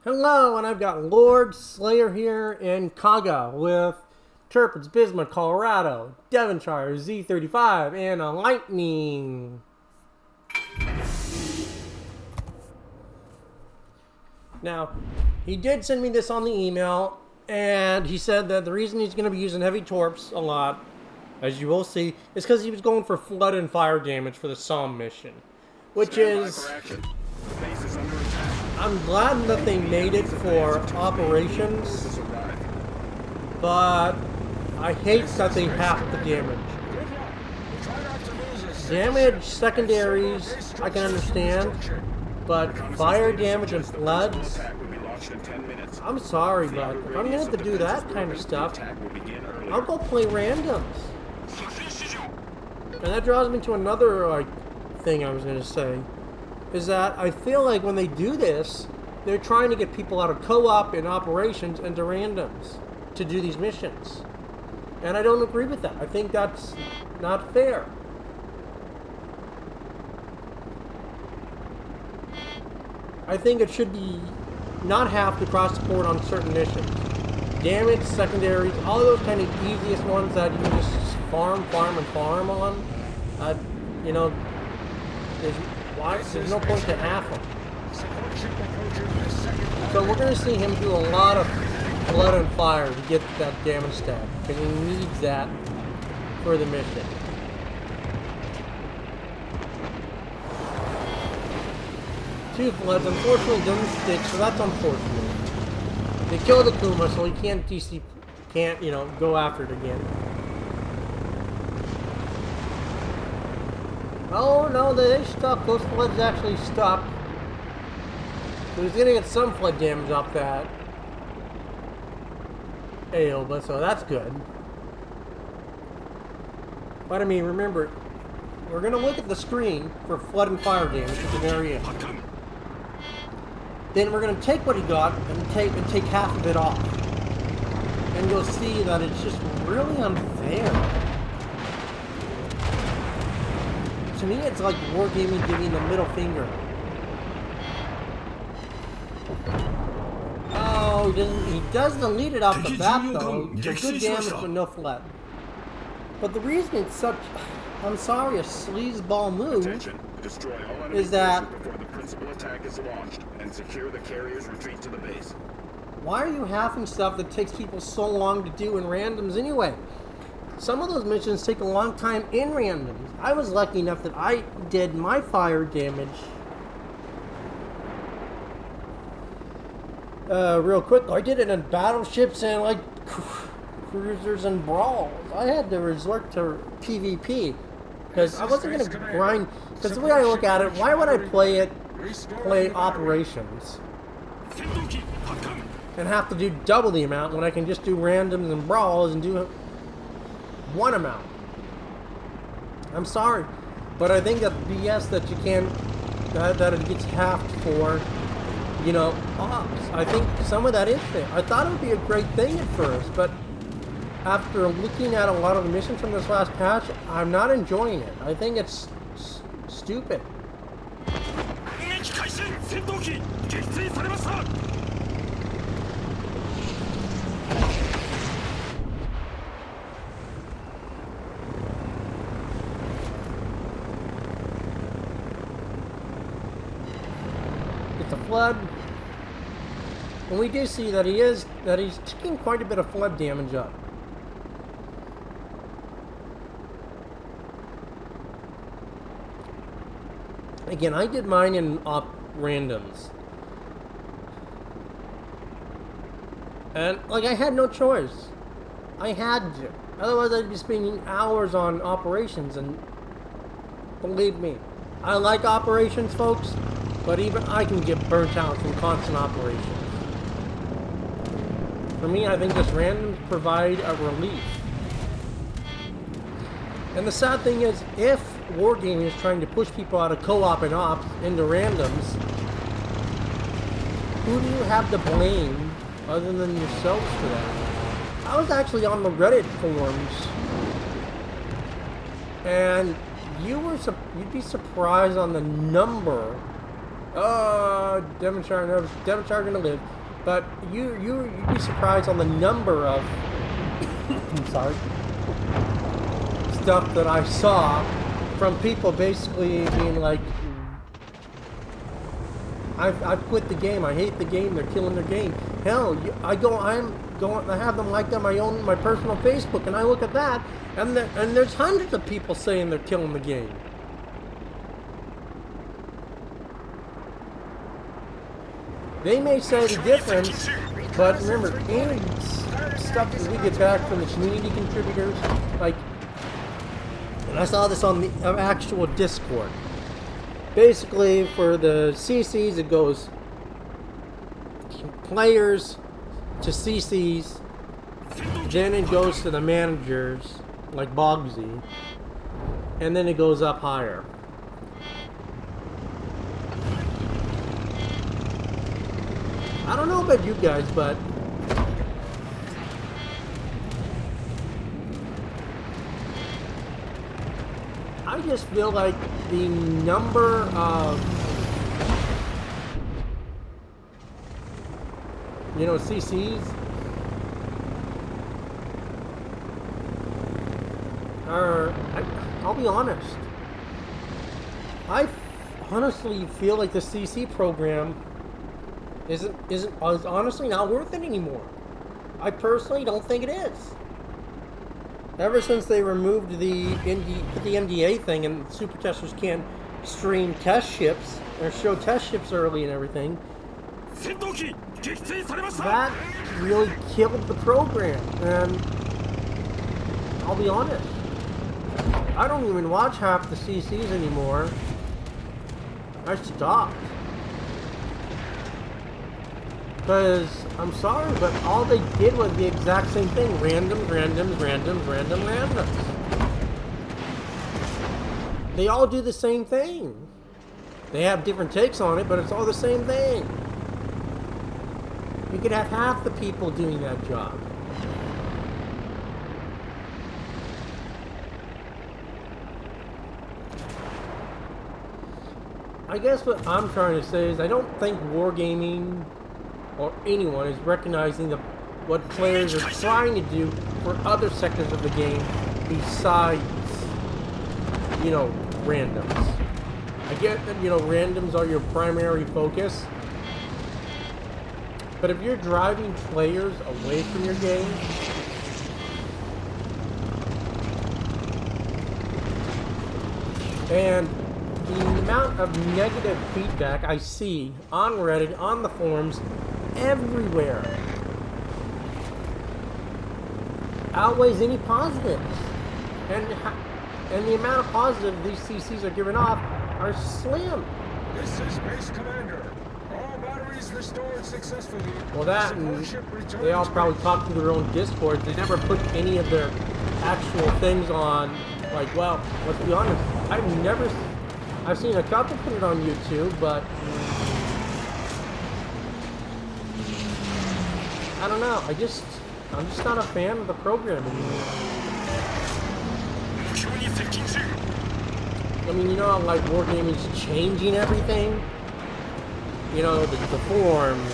Hello, and I've got Lord Slayer here in Kaga with Turpins, Bismuth, Colorado, Devonshire, Z35, and a Lightning. Now, he did send me this on the email, and he said that the reason he's going to be using heavy torps a lot, as you will see, is because he was going for flood and fire damage for the Somme mission, which is... I'm glad that they made it for operations, but I hate that they have the damage. Damage secondaries, I can understand, but fire damage and floods, I'm sorry, but if I'm going to have to do that kind of stuff, I'll go play randoms. And that draws me to another thing I was going to say. Is that I feel like when they do this, they're trying to get people out of co-op and operations into randoms to do these missions. And I don't agree with that. I think that's not fair. I think it should be not have to cross the board on certain missions. Damage, secondaries, all those kind of easiest ones that you can just farm on. You know, there's no point to half them. So we're going to see him do a lot of blood and fire to get that damage stat, because he needs that for the mission. Two floods, unfortunately, doesn't stick, so that's unfortunate. They killed the Kuma, so he can't go after it again. Oh no, they stuck. Those floods actually stuck. So he's gonna get some flood damage off that Aoba, so that's good. But I mean, remember, we're gonna look at the screen for flood and fire damage at the very end. Then we're gonna take what he got and take half of it off. And you'll see that it's just really unfair. To me, it's like Wargaming giving the middle finger. Oh, he does delete it off the bat, though. So good damage, but no flood. But the reason it's such, I'm sorry, a sleazeball move is that before the principal attack is launched and secure the carrier's retreat to the base. Why are you halving stuff that takes people so long to do in randoms anyway? Some of those missions take a long time in randoms. I was lucky enough that I did my fire damage real quick. I did it in battleships and like cruisers and brawls. I had to resort to PvP because I wasn't going to grind. Because the way I look at it, why would I play operations and have to do double the amount when I can just do randoms and brawls and do one amount? I'm sorry, but I think that BS that you can that it gets halved for, ops. I think some of that is fair. I thought it would be a great thing at first, but after looking at a lot of the missions from this last patch, I'm not enjoying it. I think it's stupid. The flood, and we do see that he's taking quite a bit of flood damage up. Again, I did mine in randoms, and I had no choice. I had to, otherwise I'd be spending hours on operations, and believe me, I like operations, folks. But even I can get burnt out from constant operations. For me, I think just randoms provide a relief. And the sad thing is, if Wargaming is trying to push people out of co-op and ops into randoms, who do you have to blame other than yourselves for that? I was actually on the Reddit forums, and you'd be surprised on the number Devonshire gonna live. But you'd be surprised on the number of I'm sorry, stuff that I saw from people basically being like, I've quit the game. I hate the game. They're killing their game. Hell, I have them liked on my personal Facebook, and I look at that, and there's hundreds of people saying they're killing the game. They may say the difference, but remember, any stuff that we get back from the community contributors, like, and I saw this on the actual Discord. Basically, for the CCs, it goes players to CCs, then it goes to the managers, like Bogsy, and then it goes up higher. I don't know about you guys, but I just feel like the number of, you know, CCs are, I'll be honest, I honestly feel like the CC program is honestly not worth it anymore. I personally don't think it is. Ever since they removed the NDA thing and super testers can't stream test ships or show test ships early and everything, that really killed the program. And I'll be honest, I don't even watch half the CCs anymore. I stopped. Because, I'm sorry, but all they did was the exact same thing. Randoms. They all do the same thing. They have different takes on it, but it's all the same thing. You could have half the people doing that job. I guess what I'm trying to say is I don't think wargaming or anyone is recognizing what players are trying to do for other sectors of the game besides, you know, randoms. I get that, you know, randoms are your primary focus, but if you're driving players away from your game, and the amount of negative feedback I see on Reddit, on the forums, everywhere outweighs any positives, and the amount of positive these CCs are giving off are slim. This is Base Commander. All batteries restored successfully. Well, that and they all probably talk to their own Discord. They never put any of their actual things on. Like, well, let's be honest, I've seen a couple put it on YouTube, but I don't know. I'm just not a fan of the program anymore. I mean, you know, like wargaming's changing everything. You know, the forums,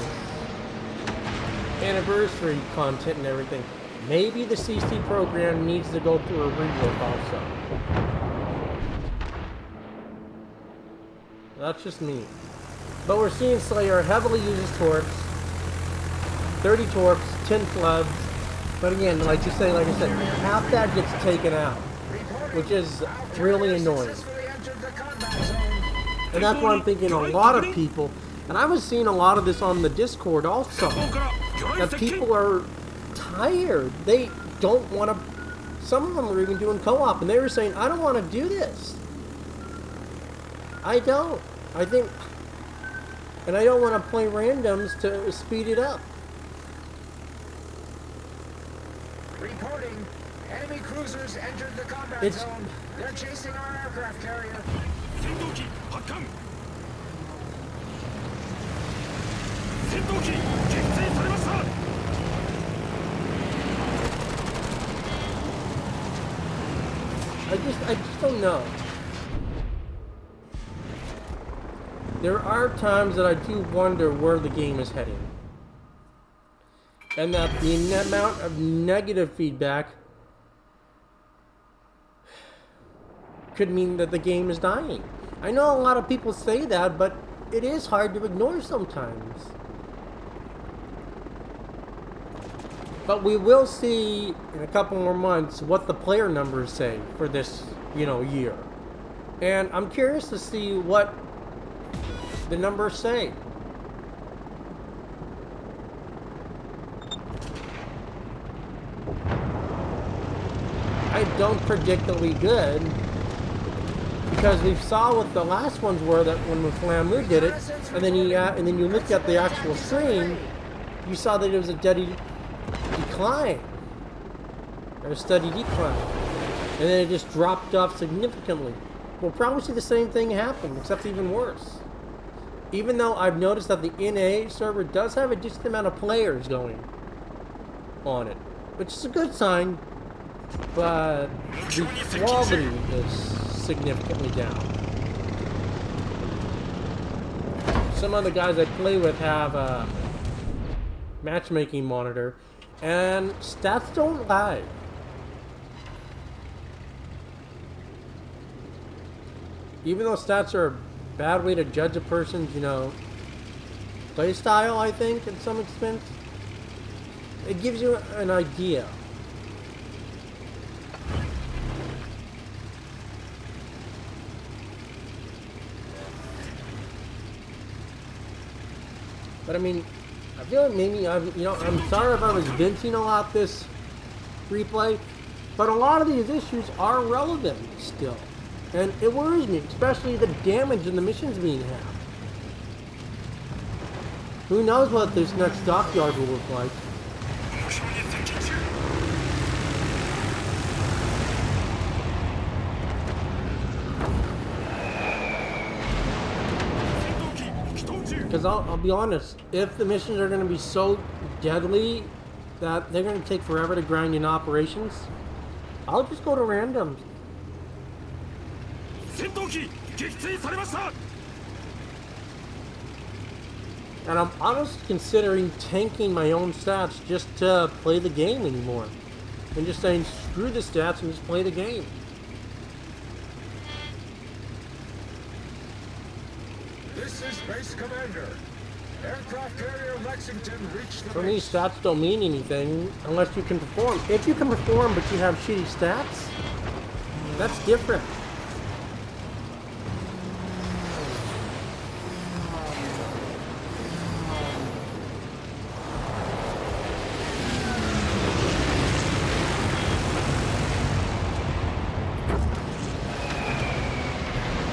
anniversary content and everything. Maybe the CC program needs to go through a rework also. That's just me. But we're seeing Slayer heavily uses torps. 30 torps, 10 floods. But again, like I said, half that gets taken out, which is really annoying. And that's why I'm thinking a lot of people, and I was seeing a lot of this on the Discord also, that people are tired. They don't want to, some of them are even doing co-op, and they were saying, I don't want to do this. I don't. I think, and I don't want to play randoms to speed it up. Reporting. Enemy cruisers entered the combat zone. They're chasing our aircraft carrier. I just don't know. there are times that I do wonder where the game is heading. And that the amount of negative feedback could mean that the game is dying. I know a lot of people say that, but it is hard to ignore sometimes. But we will see in a couple more months what the player numbers say for this, year. And I'm curious to see what the numbers say. I don't predict they'll be good, because we saw what the last ones were, that when Flamu did it, and then you looked at the actual stream, you saw that it was a steady decline, or a steady decline, and then it just dropped off significantly. We'll probably see the same thing happen, except even worse. Even though I've noticed that the NA server does have a decent amount of players going on it, which is a good sign, but the quality is significantly down. Some of the guys I play with have a matchmaking monitor, and stats don't lie. Even though stats are a bad way to judge a person's, play style, I think, in some extent, it gives you an idea. But I mean, I feel like maybe I'm sorry if I was venting a lot this replay, but a lot of these issues are relevant still. And it worries me, especially the damage in the missions being halved. Who knows what this next dockyard will look like. Because I'll be honest, if the missions are going to be so deadly that they're going to take forever to grind in operations, I'll just go to randoms. And I'm honestly considering tanking my own stats just to play the game anymore. And just saying, screw the stats and just play the game. This is Base Commander. Aircraft carrier Lexington reached the For me, stats don't mean anything unless you can perform. If you can perform but you have shitty stats, that's different.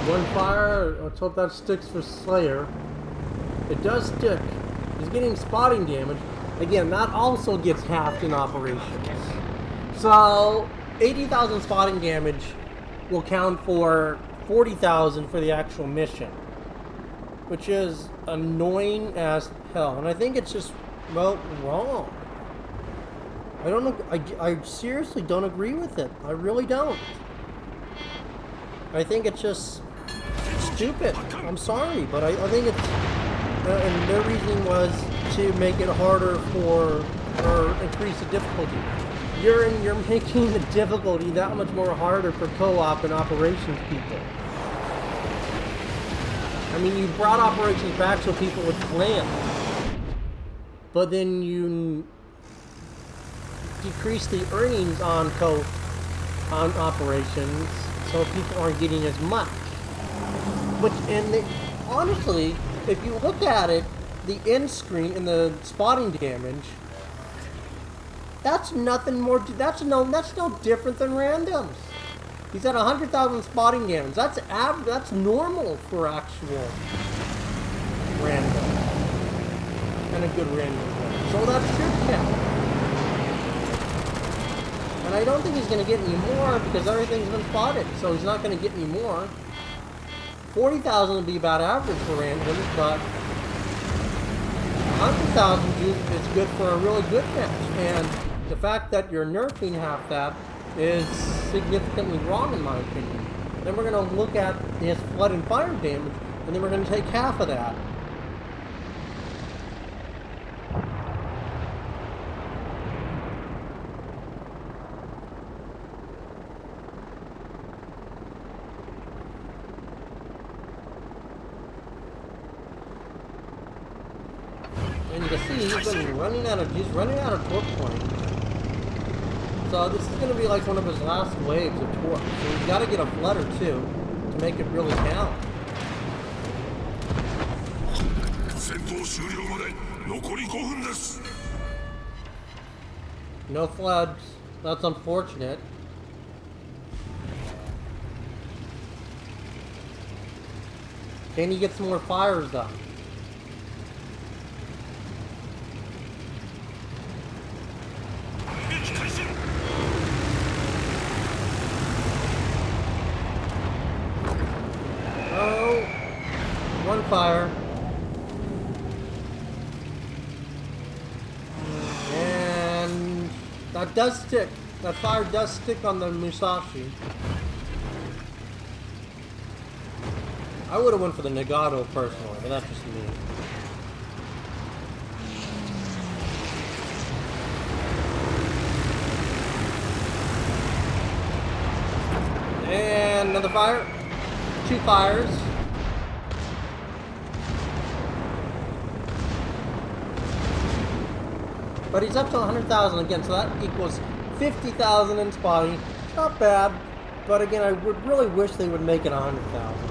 One fire, let's hope that sticks for Slayer. It does stick. He's getting spotting damage. Again, that also gets halved in operations. So, 80,000 spotting damage will count for 40,000 for the actual mission. Which is annoying as hell. And I think it's just, well, wrong. I don't know, I seriously don't agree with it. I really don't. I think it's just stupid. I'm sorry, but I think it's... and their reasoning was to make it harder or increase the difficulty. You're making the difficulty that much more harder for co-op and operations people. I mean, you brought operations back so people would plan, but then you decrease the earnings on operations, so people aren't getting as much. Honestly, if you look at it, the end screen and the spotting damage, that's nothing more. That's no different than randoms. He's at 100,000 spotting damage. That's average. That's normal for actual random and a good random one. So that should count. And I don't think he's going to get any more because everything's been spotted. So he's not going to get any more. 40,000 would be about average for randoms, but 100,000 is good for a really good match. And the fact that you're nerfing half that is significantly wrong in my opinion. Then we're going to look at his flood and fire damage. and then we're going to take half of that. And you can see he's running out of torque points. So this is going to be like one of his last waves of torque. So he's got to get a flood or two to make it really count. No floods. That's unfortunate. Can he get some more fires though? Oh, one fire. And that does stick. That fire does stick on the Musashi. I would have went for the Nagato personally, but that's just me. And another fire. 2 fires. But he's up to 100,000 again, so that equals 50,000 in spotting. Not bad, but again, I would really wish they would make it 100,000.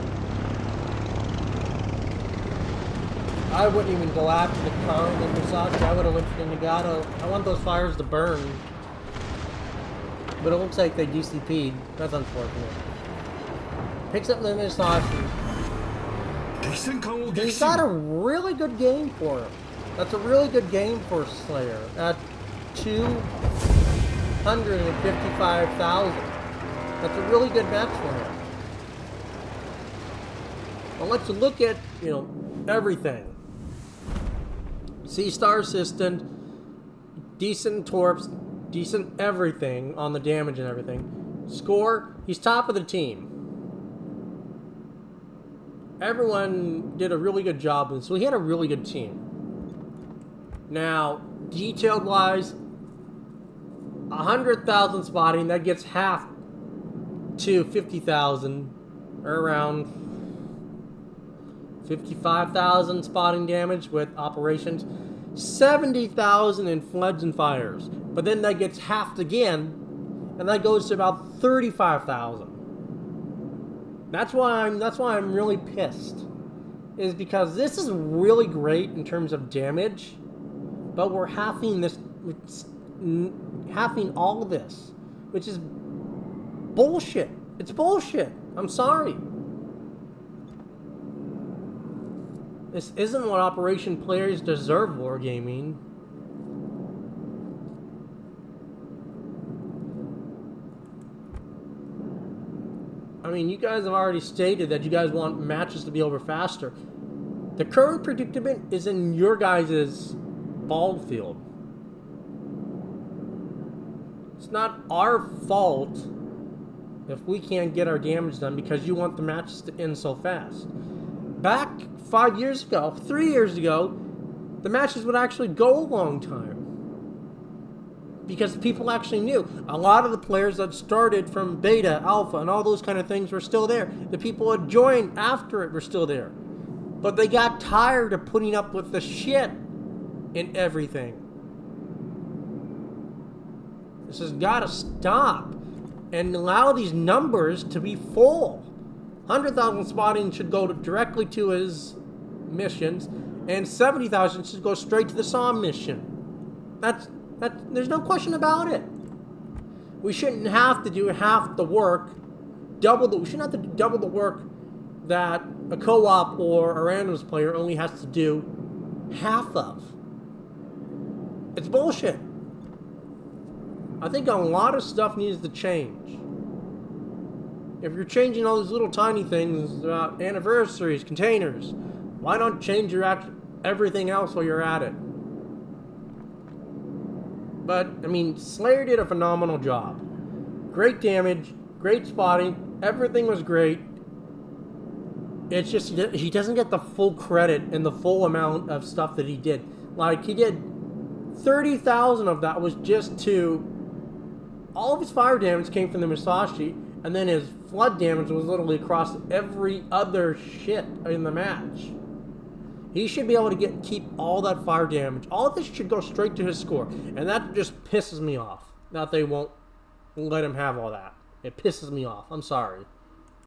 I wouldn't even go after the Kong and Musashi. I would have went for the Nagato. I want those fires to burn. But it looks like they DCP'd. That's unfortunate. Picks up the Musashi. He's got a really good game for him. That's a really good game for Slayer at 255,000. That's a really good match for him. Well, let's look at, everything. C-Star Assistant, decent torps, decent everything on the damage and everything. Score, he's top of the team. Everyone did a really good job, so he had a really good team. Now, detailed wise, 100,000 spotting, that gets half to 50,000, or around 55,000 spotting damage with operations, 70,000 in floods and fires. But then that gets halved again, and that goes to about 35,000. That's why I'm really pissed, is because this is really great in terms of damage, but we're halving all of this, which is bullshit. It's bullshit. I'm sorry. This isn't what Operation players deserve, Wargaming. I mean, you guys have already stated that you guys want matches to be over faster. The current predicament is in your guys' ball field. It's not our fault if we can't get our damage done because you want the matches to end so fast. Back 5 years ago, 3 years ago, the matches would actually go a long time. Because people actually knew. A lot of the players that started from beta, alpha, and all those kind of things were still there. The people that joined after it were still there. But they got tired of putting up with the shit in everything. This has got to stop and allow these numbers to be full. 100,000 spotting should go directly to his missions, and 70,000 should go straight to the Somme mission. There's no question about it. We shouldn't have to do half the work, we shouldn't have to do double the work that a co-op or a randoms player only has to do half of. It's bullshit. I think a lot of stuff needs to change. If you're changing all these little tiny things about anniversaries, containers, why don't change everything else while you're at it? But, I mean, Slayer did a phenomenal job. Great damage, great spotting, everything was great. It's just he doesn't get the full credit and the full amount of stuff that he did. Like, he did 30,000 of that was just to... All of his fire damage came from the Musashi, and then his flood damage was literally across every other shit in the match. He should be able to keep all that fire damage. All of this should go straight to his score. And that just pisses me off. That they won't let him have all that. It pisses me off. I'm sorry.